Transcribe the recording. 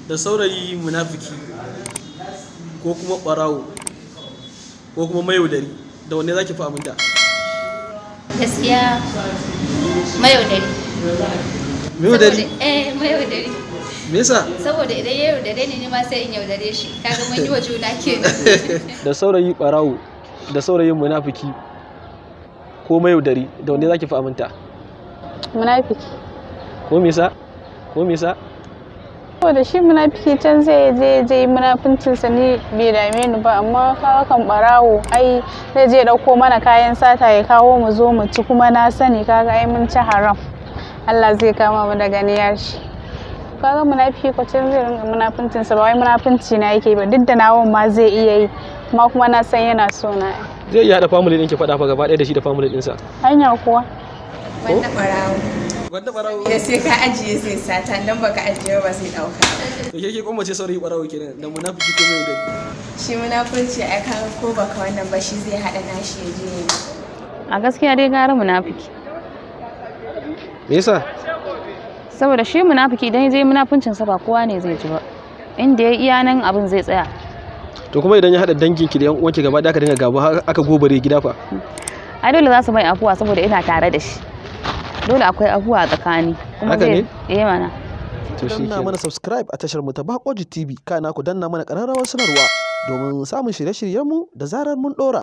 da saurayi munafiki ko kuma ɓarawo ko kuma mayaudari, da wanne zaki fi aminta? Gaskiya mayaudari. Mayaudari? Mayaudari. Me yasa? Saboda idan ya yaudare ni ma sai in yaudare shi. Kaga mun yi wa juna kenan. Da saurayi ɓarawo da saurayin munafiki ko mayaudari, da wanne zaki fi aminta? Munafiki. Ko me yasa? Ko me yasa? Saboda shi munafiki can zai je munafincinsa ni bai dame ni ba, amma kaga kan barawo ai zai je dauko mana kayan sata ya kawo mu zo mu ci, kuma na sani kaga ai mun ci haram. Allah zai kama mu da ganiyar shi. Kaga munafiki ko can zai ringa munafincinsa, ba wai munafinci na yake ba, duk da nawon ma zai iya yi, amma kuma na san yana so na. Zai iya haɗa family ɗin ki faɗa fa gaba ɗaya da shi da family ɗinsa. Hanya kuwa. Wanda ɓarawo. Wanda ɓarawo. Ya sai ka ajiye sai sata, dan baka ajiye ba sai ɗauka. To ke kuma ce saurayi ɓarawo kenan, da munafiki ko mayaudari? Shi munafurci ai kaga ko baka wannan ba shi zai haɗa nashi ya je. A gaskiya dai gara munafiki. Me yasa? Saboda shi munafiki idan zai munafincinsa ba kowa ne zai ji ba, inda ya iya nan abin zai tsaya. To kuma idan ya haɗa danginki da yan uwanki gaba ɗaya aka dinga gaba aka gobare gida fa? Ai dole za su mai afuwa saboda ina tare da shi. Dole akwai afuwa a tsakani. Haka ne? Mana. To shi danna mana subscribe a tashar mu ta Bakoji TV, kana ku danna mana ƙararrawar sanarwa domin samun shirye-shiryenmu da zarar mun ɗora.